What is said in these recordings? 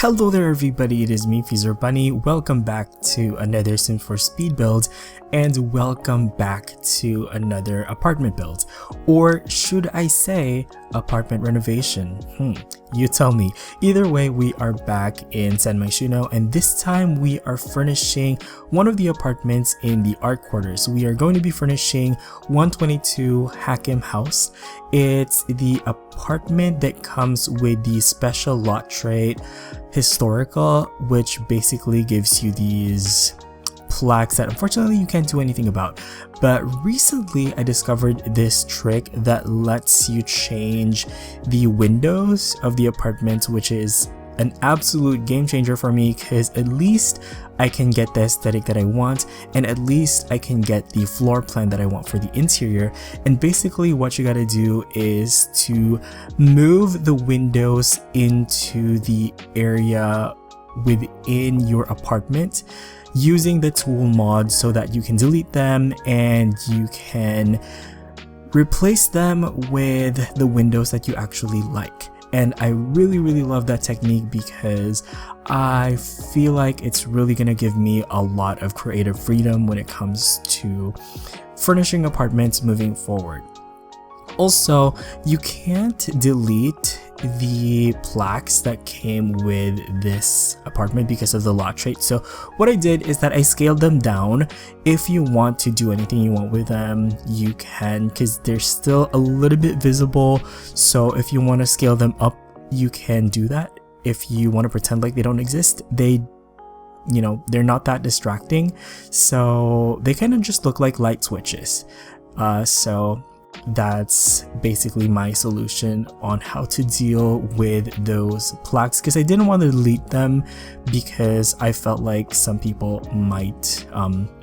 Hello there everybody, it is me, XfreezerBunny. Welcome back to another Sim 4 speed build, and welcome back to another apartment build. Or should I say apartment renovation? You tell me. Either way, we are back in San Myshuno, and this time we are furnishing one of the apartments in the art quarters. We are going to be furnishing 122 Hakim House. It's the apartment that comes with the special lot trait historical, which basically gives you these plaques that unfortunately you can't do anything about. But recently I discovered this trick that lets you change the windows of the apartment, which is an absolute game changer for me, because at least I can get the aesthetic that I want, and at least I can get the floor plan that I want for the interior. And basically what you gotta do is to move the windows into the area within your apartment using the tool mod so that you can delete them and you can replace them with the windows that you actually like. And I really love that technique because I feel like it's really gonna give me a lot of creative freedom when it comes to furnishing apartments moving forward. Also, you can't delete the plaques that came with this apartment because of the lot trait. So what I did is that I scaled them down. If you want to do anything you want with them, you can, because they're still a little bit visible. So if you want to scale them up, you can do that. If you want to pretend like they don't exist, they're not that distracting. So they kind of just look like light switches. So that's basically my solution on how to deal with those plaques, because I didn't want to delete them because I felt like some people might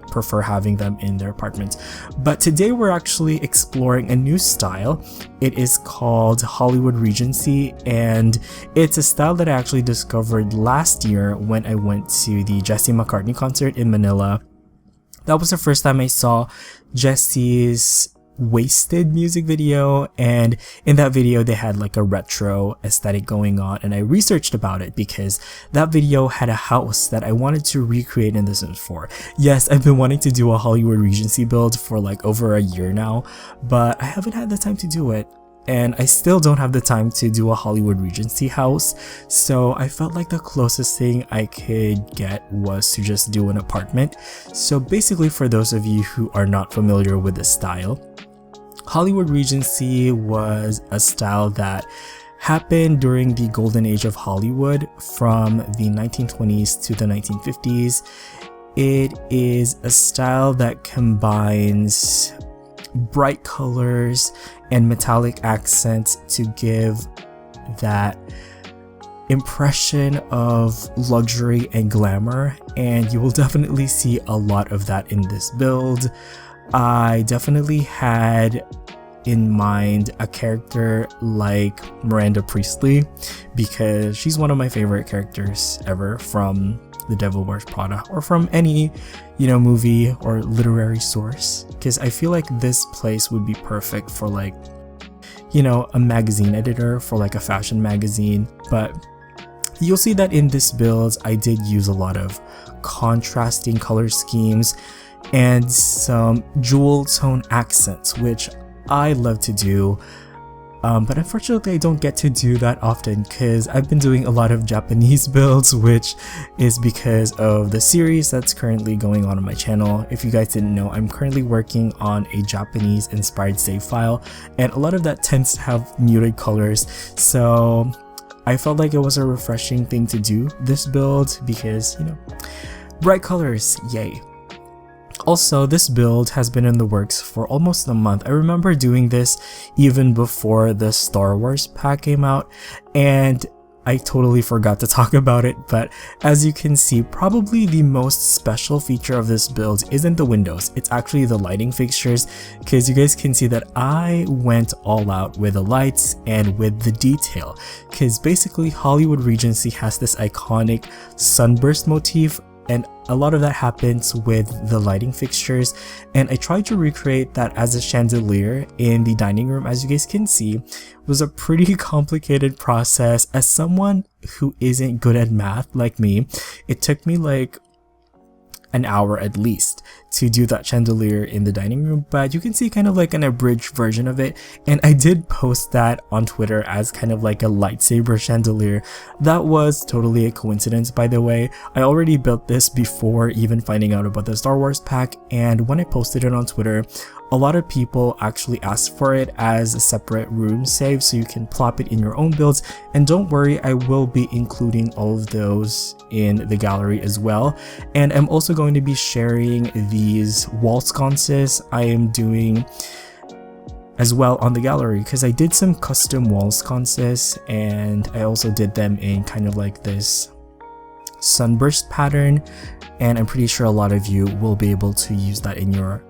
prefer having them in their apartments. But today we're actually exploring a new style. It is called Hollywood Regency, and it's a style that I actually discovered last year when I went to the Jesse McCartney concert in Manila. That was the first time I saw Jesse's Wasted music video, and in that video they had like a retro aesthetic going on, and I researched about it because that video had a house that I wanted to recreate in The Sims 4. Yes, I've been wanting to do a Hollywood Regency build for like over a year now, but I haven't had the time to do it, and I still don't have the time to do a Hollywood Regency house. So I felt like the closest thing I could get was to just do an apartment. So basically, for those of you who are not familiar with the style, Hollywood Regency was a style that happened during the golden age of Hollywood from the 1920s to the 1950s. It is a style that combines bright colors and metallic accents to give that impression of luxury and glamour, and you will definitely see a lot of that in this build. I definitely had in mind a character like Miranda Priestley because she's one of my favorite characters ever from The Devil Wears Prada, or from any movie or literary source, because I feel like this place would be perfect for like a magazine editor for like a fashion magazine. But you'll see that in this build I did use a lot of contrasting color schemes and some jewel tone accents, which I love to do, but unfortunately I don't get to do that often because I've been doing a lot of Japanese builds, which is because of the series that's currently going on my channel. If you guys didn't know, I'm currently working on a Japanese inspired save file, and a lot of that tends to have muted colors, so I felt like it was a refreshing thing to do this build because bright colors, yay. Also, this build has been in the works for almost a month. I remember doing this even before the Star Wars pack came out, and I totally forgot to talk about it. But as you can see, probably the most special feature of this build isn't the windows, it's actually the lighting fixtures, because you guys can see that I went all out with the lights and with the detail, because basically Hollywood Regency has this iconic sunburst motif and a lot of that happens with the lighting fixtures, and I tried to recreate that as a chandelier in the dining room. As you guys can see, it was a pretty complicated process. As someone who isn't good at math like me, it took me like an hour at least to do that chandelier in the dining room, but you can see kind of like an abridged version of it, and I did post that on Twitter as kind of like a lightsaber chandelier. That was totally a coincidence, by the way. I already built this before even finding out about the Star Wars pack, and when I posted it on Twitter, a lot of people actually asked for it as a separate room save so you can plop it in your own builds. And don't worry, I will be including all of those in the gallery as well. And I'm also going to be sharing these wall sconces I am doing as well on the gallery, because I did some custom wall sconces and I also did them in kind of like this sunburst pattern, and I'm pretty sure a lot of you will be able to use that in your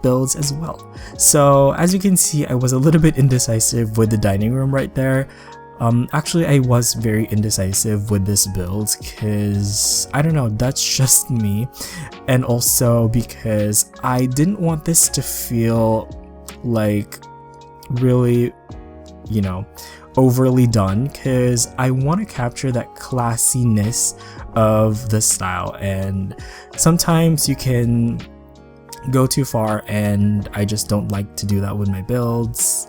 builds as well. So as you can see, I was a little bit indecisive with the dining room right there. Actually, I was very indecisive with this build because I don't know, that's just me, and also because I didn't want this to feel like really, you know, overly done, because I want to capture that classiness of the style, and sometimes you can go too far, and I just don't like to do that with my builds.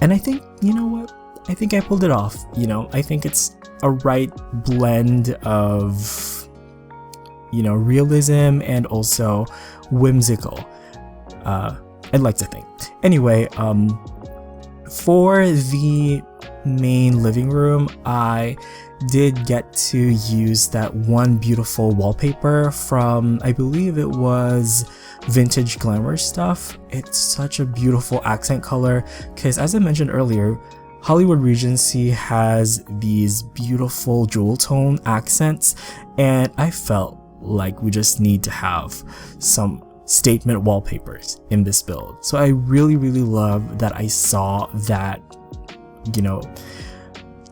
And I think, you know what, I think I pulled it off. You know, I think it's a right blend of, you know, realism and also whimsical, I'd like to think. Anyway, for the main living room, I did get to use that one beautiful wallpaper from, I believe it was Vintage Glamour Stuff. It's such a beautiful accent color because, as I mentioned earlier, Hollywood Regency has these beautiful jewel tone accents, and I felt like we just need to have some statement wallpapers in this build. So I really love that I saw that, you know,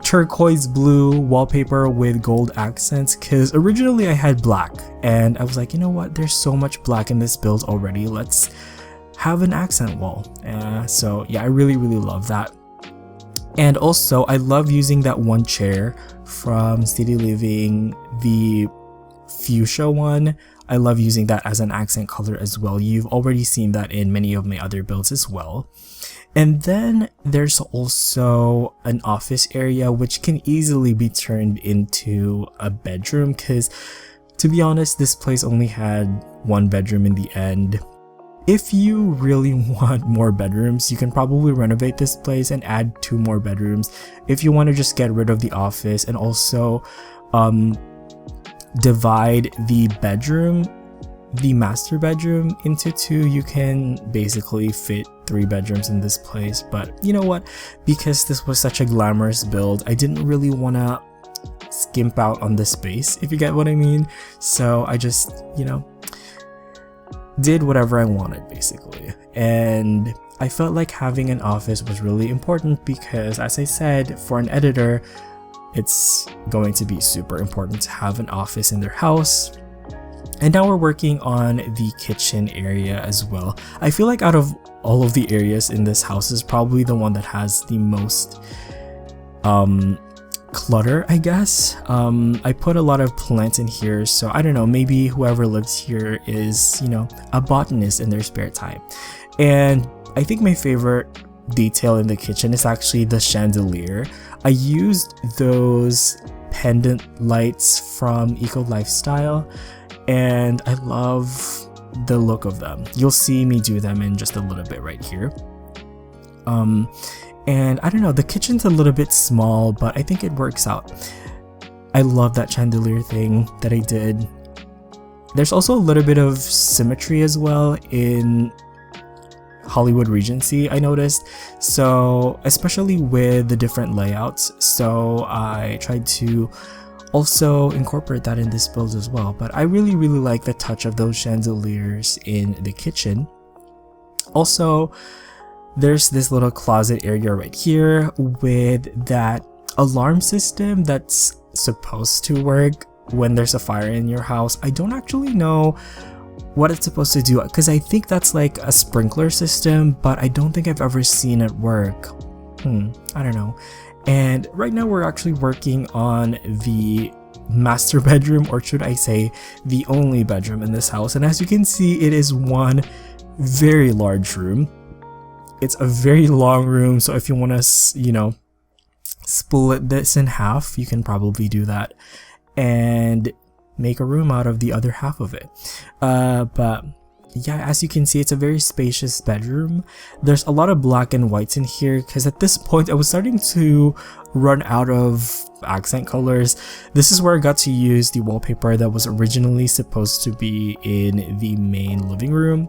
turquoise blue wallpaper with gold accents, because originally I had black and I was like, you know what, there's so much black in this build already, let's have an accent wall. So yeah, I really love that. And also I love using that one chair from City Living, the fuchsia one. I love using that as an accent color as well. You've already seen that in many of my other builds as well. And then there's also an office area which can easily be turned into a bedroom, because to be honest, this place only had one bedroom in the end. If you really want more bedrooms, you can probably renovate this place and add 2 more bedrooms. If you want to just get rid of the office and also divide the bedroom, the master bedroom, into 2, you can basically fit 3 bedrooms in this place. But you know what, because this was such a glamorous build, I didn't really want to skimp out on the space, if you get what I mean. So I just, you know, did whatever I wanted basically. And I felt like having an office was really important because, as I said, for an editor, it's going to be super important to have an office in their house. And now we're working on the kitchen area as well. I feel like out of all of the areas in this house is probably the one that has the most clutter, I guess. I put a lot of plants in here, so I don't know, maybe whoever lives here is, you know, a botanist in their spare time. And I think my favorite detail in the kitchen is actually the chandelier. I used those pendant lights from Eco Lifestyle, and I love the look of them. You'll see me do them in just a little bit right here. And I don't know, the kitchen's a little bit small, but I think it works out. I love that chandelier thing that I did. There's also a little bit of symmetry as well in Hollywood Regency, I noticed, so especially with the different layouts. So I tried to also incorporate that in this build as well. But I really like the touch of those chandeliers in the kitchen. Also, there's this little closet area right here with that alarm system that's supposed to work when there's a fire in your house. I don't actually know what it's supposed to do, because I think that's like a sprinkler system, but I don't think I've ever seen it work. I don't know. And right now we're actually working on the master bedroom, or should I say the only bedroom in this house. And as you can see, it is one very large room. It's a very long room, so if you want to, you know, split this in half, you can probably do that and make a room out of the other half of it. But yeah, as you can see, it's a very spacious bedroom. There's a lot of black and whites in here, because at this point I was starting to run out of accent colors. This is where I got to use the wallpaper that was originally supposed to be in the main living room.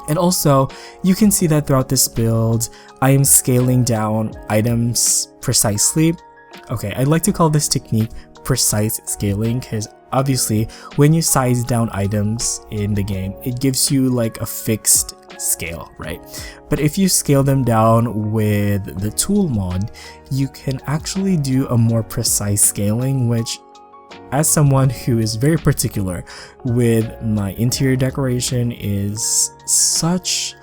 And also, you can see that throughout this build, I am scaling down items precisely. Okay, I'd like to call this technique precise scaling, because obviously when you size down items in the game, it gives you like a fixed scale, right? But if you scale them down with the tool mod, you can actually do a more precise scaling, which, as someone who is very particular with my interior decoration, is such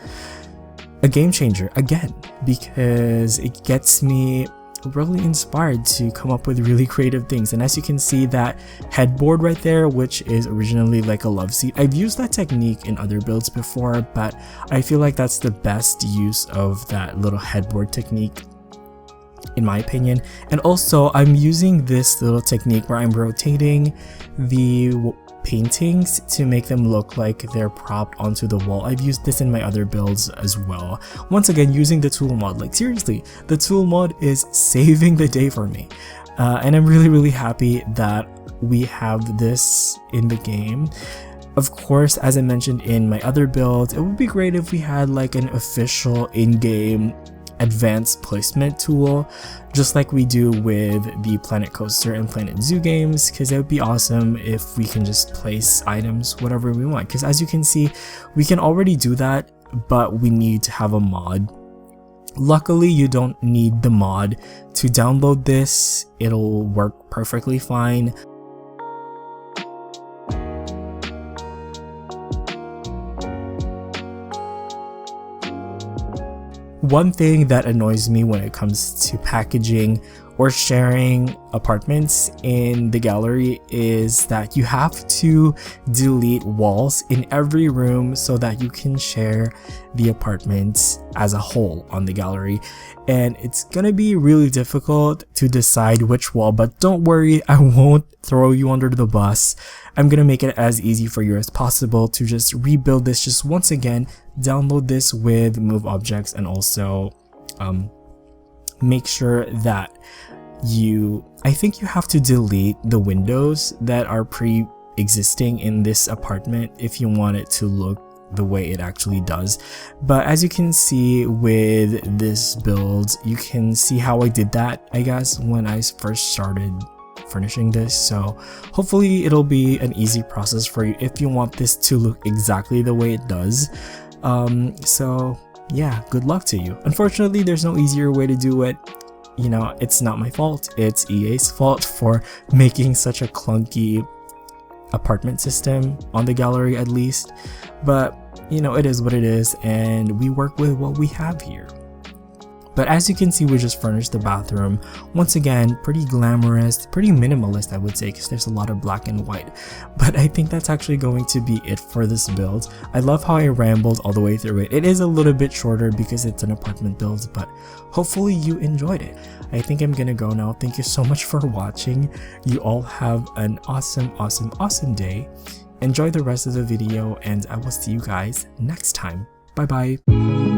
a game changer again, because it gets me really inspired to come up with really creative things. And as you can see, that headboard right there, which is originally like a love seat, I've used that technique in other builds before, but I feel like that's the best use of that little headboard technique, in my opinion. And also, I'm using this little technique where I'm rotating the paintings to make them look like they're propped onto the wall. I've used this in my other builds as well. Once again, using the tool mod. Like seriously, the tool mod is saving the day for me. And I'm really happy that we have this in the game. Of course, as I mentioned in my other builds, it would be great if we had like an official in-game advanced placement tool, just like we do with the Planet Coaster and Planet Zoo games, because it would be awesome if we can just place items whatever we want. Because as you can see, we can already do that, but we need to have a mod. Luckily, you don't need the mod to download this. It'll work perfectly fine. One thing that annoys me when it comes to packaging or sharing apartments in the gallery is that you have to delete walls in every room so that you can share the apartment as a whole on the gallery. And it's gonna be really difficult to decide which wall, but don't worry, I won't throw you under the bus. I'm gonna make it as easy for you as possible to just rebuild this. Just once again, download this with Move Objects, and also make sure that I think you have to delete the windows that are pre-existing in this apartment if you want it to look the way it actually does. But as you can see with this build, you can see how I did that, I guess, when I first started furnishing this. So hopefully it'll be an easy process for you if you want this to look exactly the way it does. So yeah, good luck to you. Unfortunately, there's no easier way to do it. You know, it's not my fault, it's EA's fault for making such a clunky apartment system on the gallery, at least. But you know, it is what it is, and we work with what we have here. But as you can see, we just furnished the bathroom. Once again, pretty glamorous, pretty minimalist, I would say, because there's a lot of black and white. But I think that's actually going to be it for this build. I love how I rambled all the way through it. It is a little bit shorter because it's an apartment build, but hopefully you enjoyed it. I think I'm gonna go now. Thank you so much for watching. You all have an awesome day. Enjoy the rest of the video, and I will see you guys next time. Bye bye.